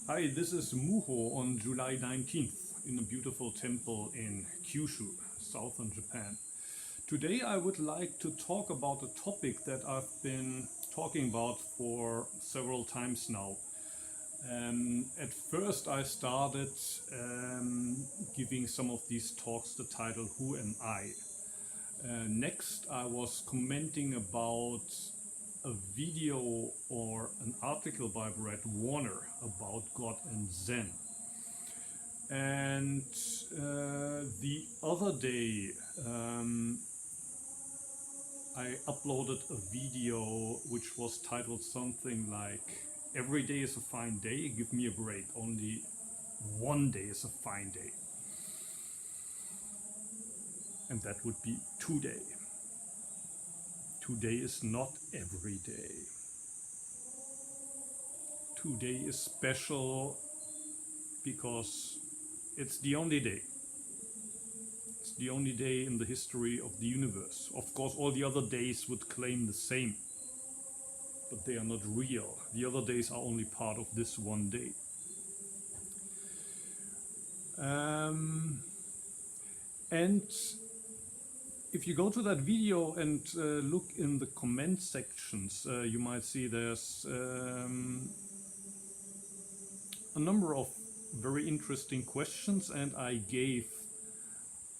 Hi, this is Muho on July 19th in a beautiful temple in Kyushu, southern Japan. Today I would like to talk about a topic that I've been talking about for several times now. At first I started giving some of these talks the title Who Am I? Next I was commenting about a video or an article by Brad Warner about God and Zen. And the other day I uploaded a video which was titled something like "Every day is a fine day, give me a break, only one day is a fine day." And that would be today. Today is not every day. Today is special because it's the only day. It's the only day in the history of the universe. Of course, all the other days would claim the same, but they are not real. The other days are only part of this one day. And if you go to that video and look in the comment sections, you might see there's a number of very interesting questions, and I gave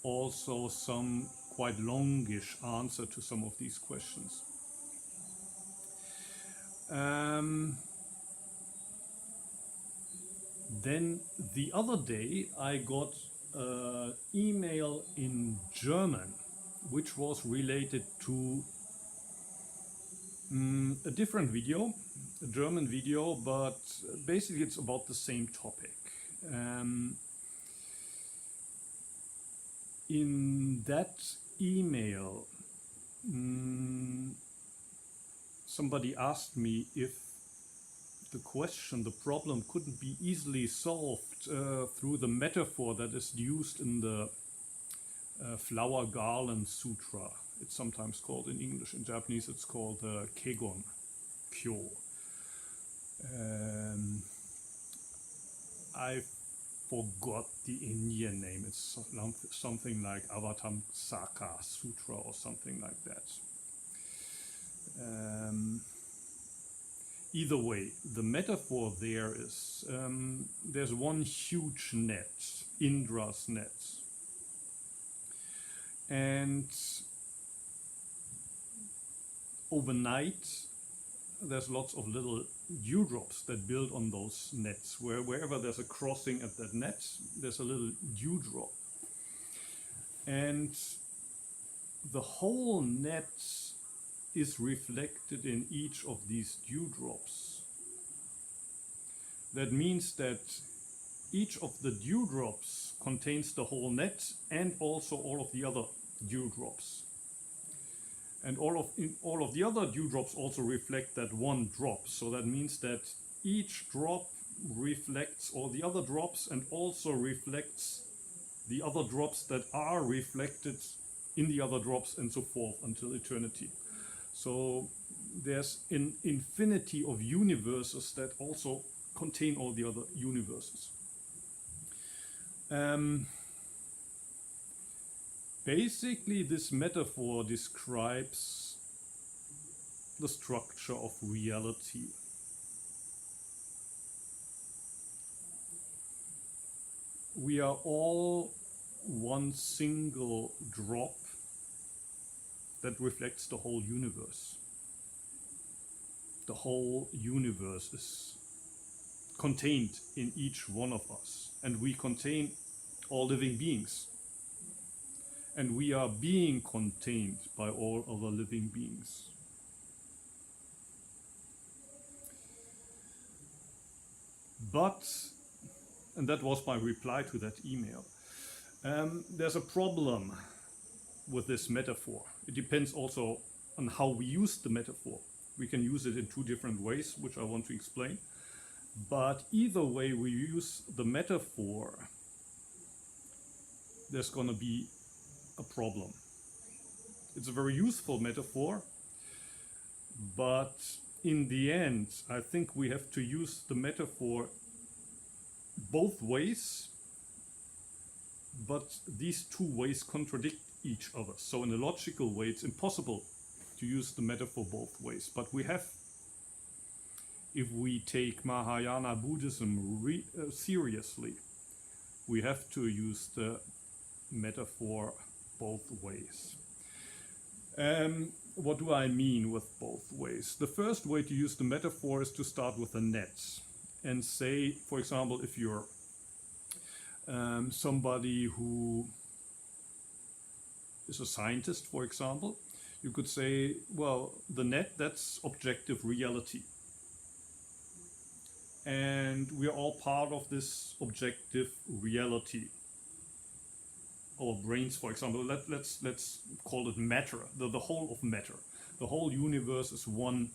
also some quite longish answer to some of these questions. Then the other day I got an email in German which was related to a different video, a German video, but basically it's about the same topic. In that email, somebody asked me if the question, the problem, couldn't be easily solved through the metaphor that is used in the Flower Garland Sutra. It's sometimes called in English. In Japanese it's called Kegon Kyo. I forgot the Indian name. It's something like Avatamsaka Sutra or something like that. Either way, the metaphor there is there's one huge net, Indra's net. And overnight, there's lots of little dewdrops that build on those nets. Wherever there's a crossing at that net, there's a little dewdrop. And the whole net is reflected in each of these dewdrops. That means that each of the dewdrops contains the whole net and also all of the other dewdrops. And all of the other dewdrops also reflect that one drop. So that means that each drop reflects all the other drops and also reflects the other drops that are reflected in the other drops, and so forth until eternity. So there's an infinity of universes that also contain all the other universes. Basically, this metaphor describes the structure of reality. We are all one single drop that reflects the whole universe. The whole universe is contained in each one of us, and we contain all living beings. And we are being contained by all other living beings. But, and that was my reply to that email, there's a problem with this metaphor. It depends also on how we use the metaphor. We can use it in two different ways, which I want to explain. But either way we use the metaphor, there's going to be a problem. It's a very useful metaphor, but in the end, I think we have to use the metaphor both ways, but these two ways contradict each other. So in a logical way, it's impossible to use the metaphor both ways. But we have, if we take Mahayana Buddhism seriously, we have to use the metaphor both ways. What do I mean with both ways? The first way to use the metaphor is to start with a net and say, for example, if you're somebody who is a scientist, for example, you could say, well, the net, that's objective reality. And we are all part of this objective reality. Our brains, for example, let's call it matter, the whole of matter. The whole universe is one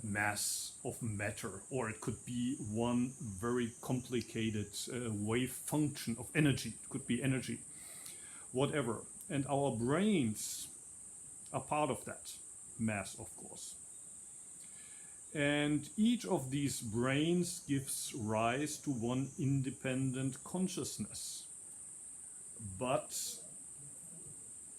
mass of matter, or it could be one very complicated wave function of energy. It could be energy, whatever. And our brains are part of that mass, of course. And each of these brains gives rise to one independent consciousness. But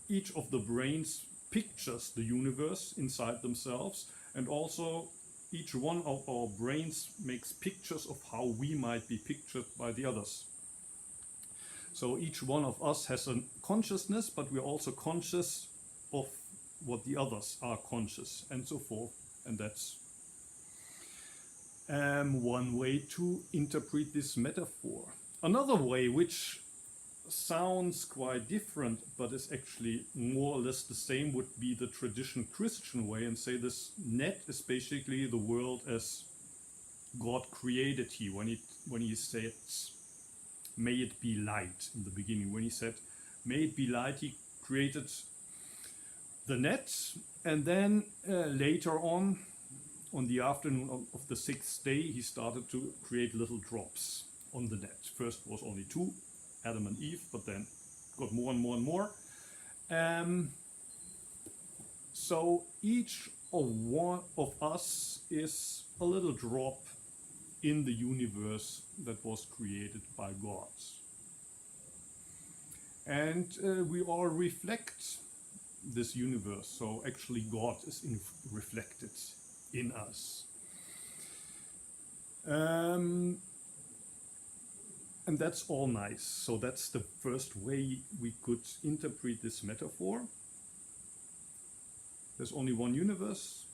each of the brains pictures the universe inside themselves, and also each one of our brains makes pictures of how we might be pictured by the others. So each one of us has a consciousness, but we're also conscious of what the others are conscious, and so forth. And that's one way to interpret this metaphor. Another way, which sounds quite different but is actually more or less the same, would be the traditional Christian way, and say this net is basically the world as God created it. When he said, may it be light in the beginning, when he said, may it be light, he created the net, and then later on the afternoon of the sixth day, he started to create little drops on the net. First was only two, Adam and Eve, but then got more and more and more. So each one of us is a little drop in the universe that was created by God. And we all reflect this universe, so actually God is reflected in us. And that's all nice. So that's the first way we could interpret this metaphor. There's only one universe,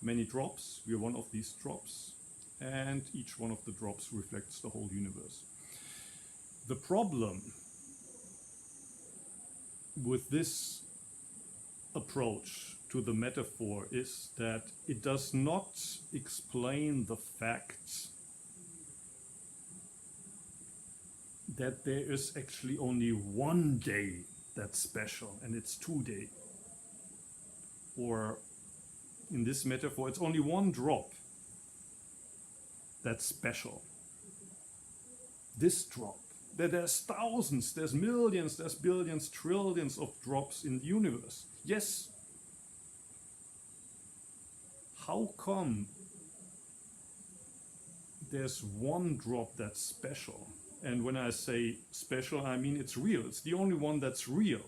many drops. We are one of these drops, and each one of the drops reflects the whole universe. The problem with this approach to the metaphor is that it does not explain the fact that there is actually only one day that's special, and it's 2 days. Or in this metaphor, it's only one drop that's special. This drop. There's thousands, there's millions, there's billions, trillions of drops in the universe. Yes. How come there's one drop that's special? And when I say special, I mean it's real. It's the only one that's real.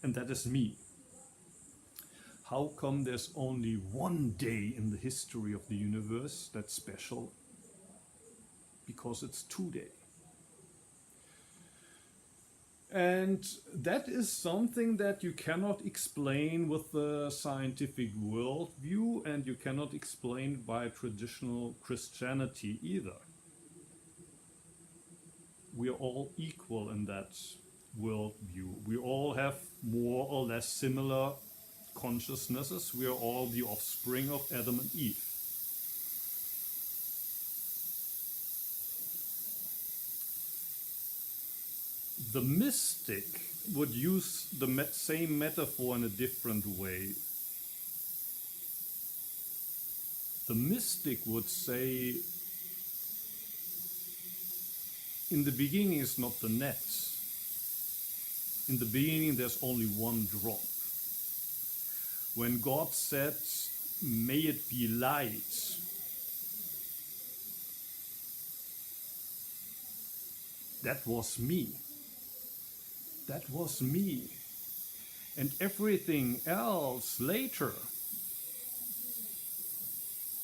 And that is me. How come there's only one day in the history of the universe that's special? Because it's 2 days. And that is something that you cannot explain with the scientific worldview, and you cannot explain by traditional Christianity either. We are all equal in that worldview. We all have more or less similar consciousnesses. We are all the offspring of Adam and Eve. The mystic would use the same metaphor in a different way. The mystic would say, in the beginning is not the net. In the beginning there's only one drop. When God said, may it be light, That was me. That was me. And everything else later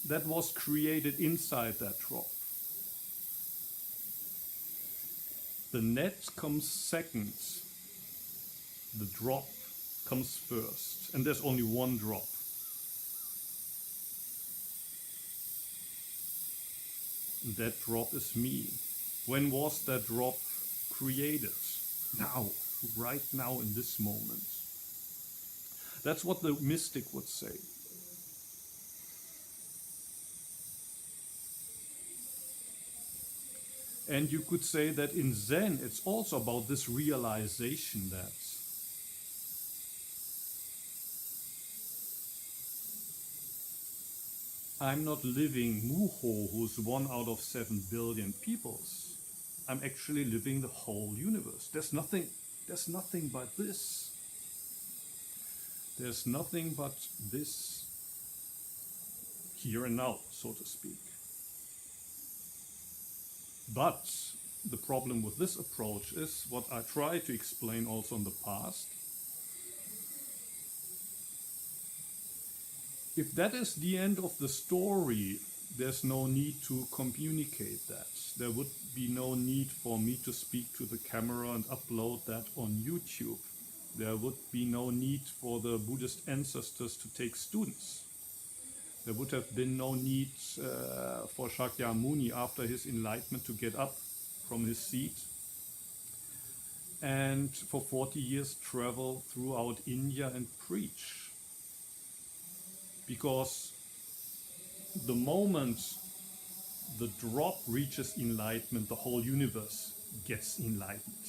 that was created inside that drop. The net comes second. The drop comes first. And there's only one drop. And that drop is me. When was that drop created? Now, right now in this moment. That's what the mystic would say. And you could say that in Zen, it's also about this realization that I'm not living Muho, who's 1 out of 7 billion peoples. I'm actually living the whole universe. There's nothing but this. There's nothing but this here and now, so to speak. But the problem with this approach is what I tried to explain also in the past. If that is the end of the story, there's no need to communicate that. There would be no need for me to speak to the camera and upload that on YouTube. There would be no need for the Buddhist ancestors to take students. There would have been no need for Shakyamuni after his enlightenment to get up from his seat and for 40 years travel throughout India and preach. Because the moment the drop reaches enlightenment, the whole universe gets enlightened.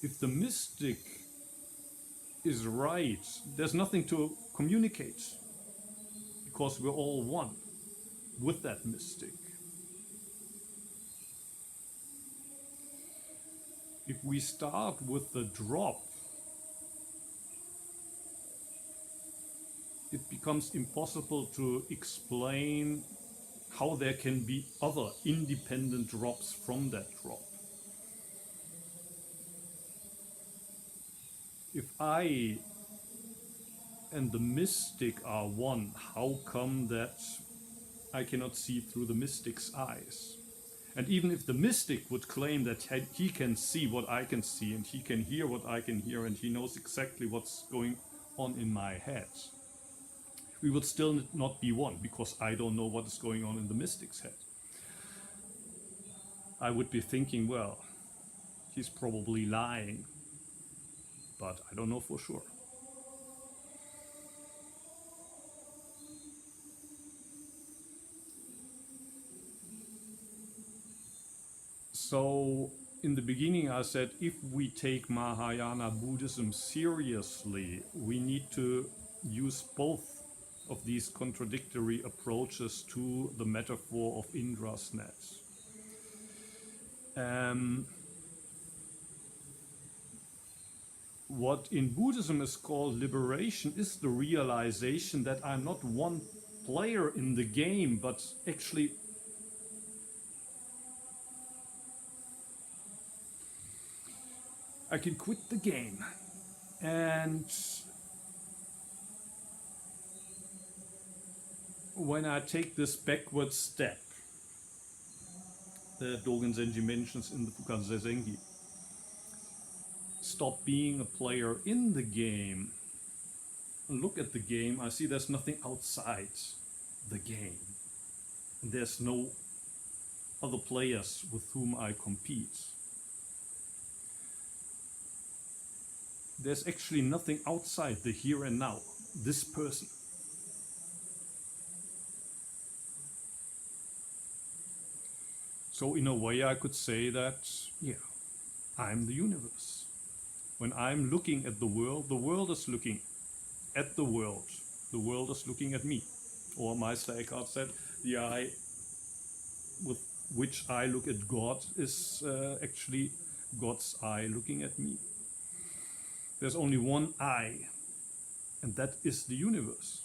If the mystic is right, there's nothing to communicate, because we're all one with that mystic. If we start with the drop, it becomes impossible to explain how there can be other independent drops from that drop. If I and the mystic are one, how come that I cannot see through the mystic's eyes? And even if the mystic would claim that he can see what I can see, and he can hear what I can hear, and he knows exactly what's going on in my head, we would still not be one, because I don't know what is going on in the mystic's head. I would be thinking, well, he's probably lying, but I don't know for sure. So in the beginning I said, if we take Mahayana Buddhism seriously, we need to use both of these contradictory approaches to the metaphor of Indra's net. What in Buddhism is called liberation is the realization that I'm not one player in the game, but actually I can quit the game. And when I take this backward step that Dogen Zenji mentions in the Fukan Zengi, stop being a player in the game, look at the game, I see there's nothing outside the game. There's no other players with whom I compete. There's actually nothing outside the here and now, this person. So in a way I could say that, yeah, I'm the universe. When I'm looking at the world is looking at the world is looking at me. Or Meister Eckhart said, the eye with which I look at God is actually God's eye looking at me. There's only one I. And that is the universe.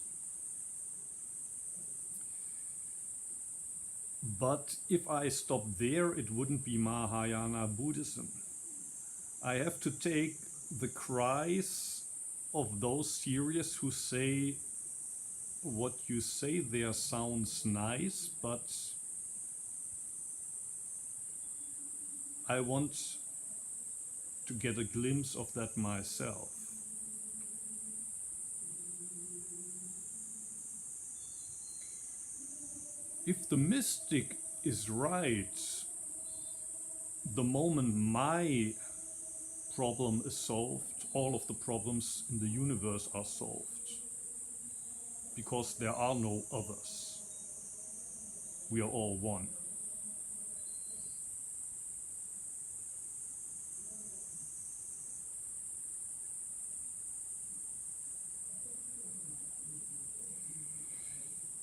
But if I stop there, it wouldn't be Mahayana Buddhism. I have to take the cries of those serious who say, what you say there sounds nice, but I want to get a glimpse of that myself. If the mystic is right, the moment my problem is solved, all of the problems in the universe are solved. Because there are no others. We are all one.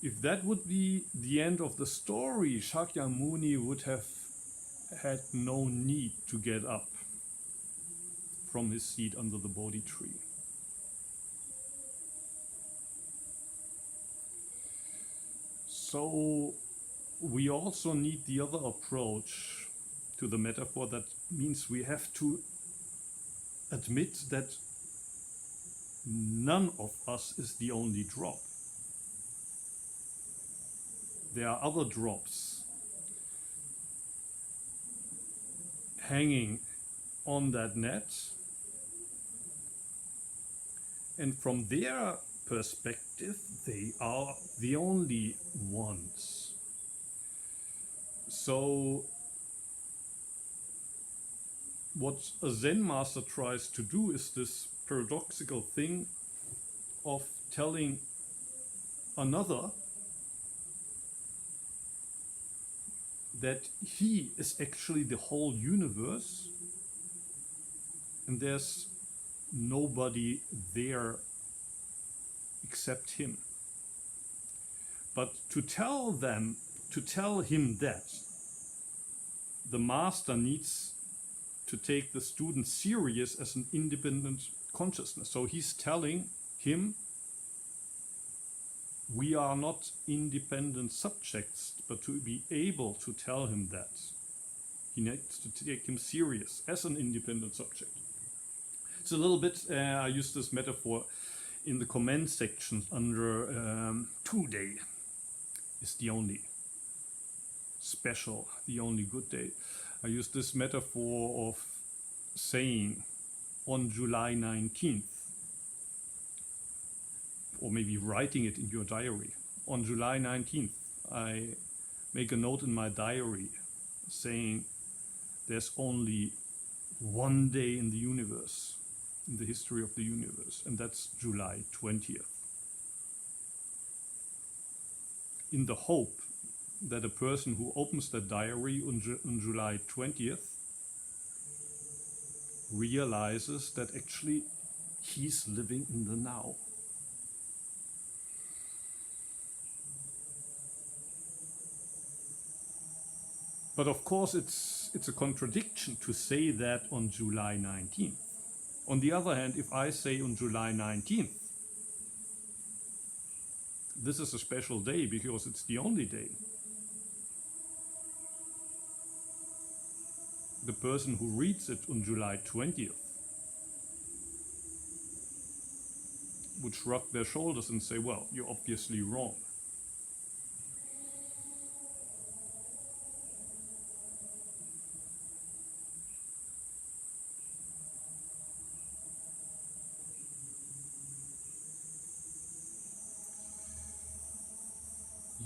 If that would be the end of the story, Shakyamuni would have had no need to get up from his seat under the Bodhi tree. So we also need the other approach to the metaphor. That means we have to admit that none of us is the only drop. There are other drops hanging on that net, and from their perspective, they are the only ones. So what a Zen master tries to do is this paradoxical thing of telling another that he is actually the whole universe and there's nobody there except him. But to tell him that, the master needs to take the student serious as an independent consciousness. So he's telling him, we are not independent subjects, but to be able to tell him that, he needs to take him serious as an independent subject. It's a little bit, I use this metaphor in the comment section under today is the only special, the only good day. I use this metaphor of saying on July 19th, or maybe writing it in your diary. On July 19th, I make a note in my diary saying there's only one day in the universe, in the history of the universe, and that's July 20th. In the hope that a person who opens that diary on July 20th realizes that actually he's living in the now. But of course it's a contradiction to say that on July 19th. On the other hand, if I say on July 19th, this is a special day because it's the only day. The person who reads it on July 20th would shrug their shoulders and say, well, you're obviously wrong.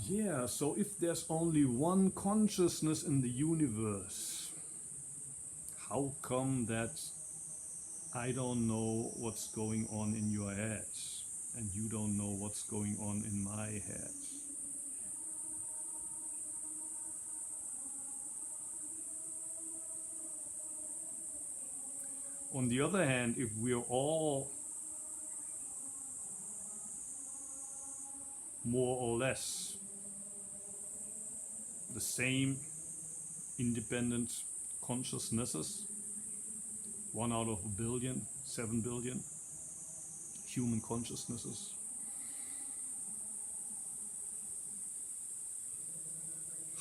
Yeah, so if there's only one consciousness in the universe, how come that I don't know what's going on in your head and you don't know what's going on in my head? On the other hand, if we're all more or less the same independent consciousnesses, 1 out of a billion, 7 billion human consciousnesses.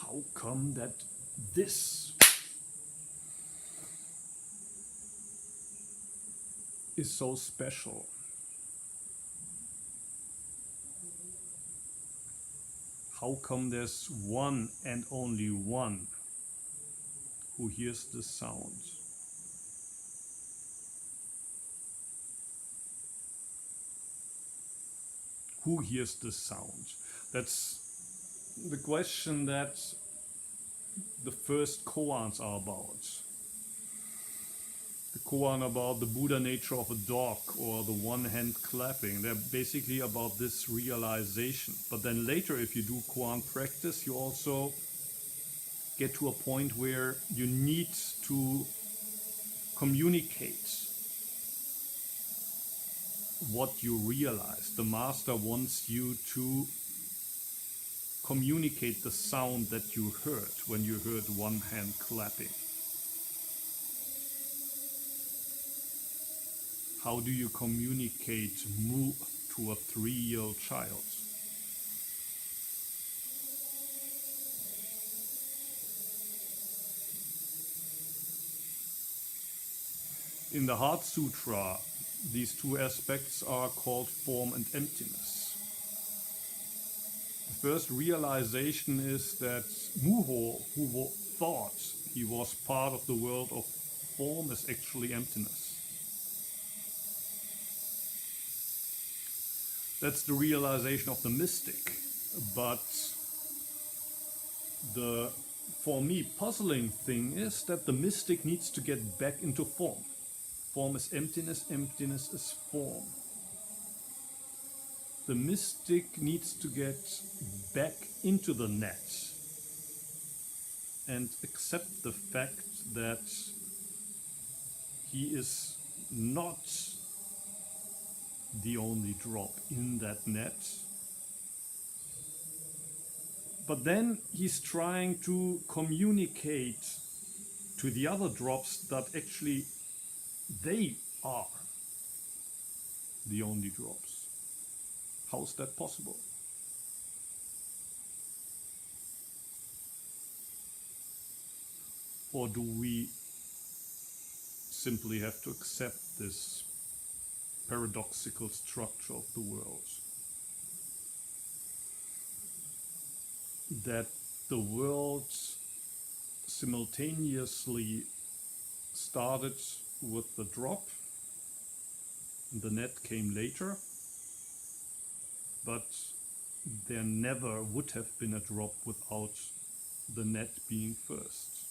How come that this is so special? How come there's one and only one who hears the sound? Who hears the sound? That's the question that the first koans are about. The koan about the Buddha nature of a dog or the one hand clapping. They're basically about this realization. But then later, if you do koan practice, you also get to a point where you need to communicate what you realize. The master wants you to communicate the sound that you heard when you heard one hand clapping. How do you communicate mu to a 3-year-old child? In the Heart Sutra, these two aspects are called form and emptiness. The first realization is that Muho, who thought he was part of the world of form, is actually emptiness. That's the realization of the mystic. But the, for me, puzzling thing is that the mystic needs to get back into form. Form is emptiness, emptiness is form. The mystic needs to get back into the net and accept the fact that he is not the only drop in that net. But then he's trying to communicate to the other drops that actually they are the only drops. How is that possible? Or do we simply have to accept this paradoxical structure of the world? That the world simultaneously started with the drop, and the net came later, but there never would have been a drop without the net being first.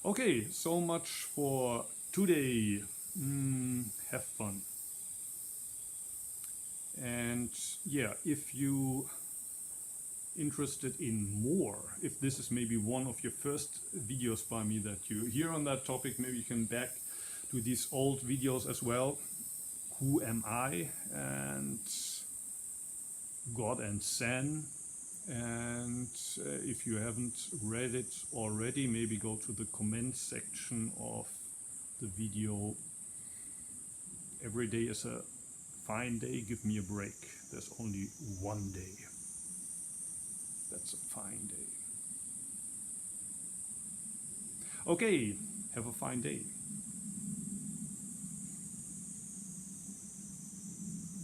Okay, so much for today. Have fun. And yeah, if you interested in more, if this is maybe one of your first videos by me that you hear on that topic, maybe you can back to these old videos as well. Who am I? And God and Zen. And if you haven't read it already, maybe go to the comment section of the video. Every day is a fine day, give me a break. There's only one day. That's a fine day. Okay, have a fine day.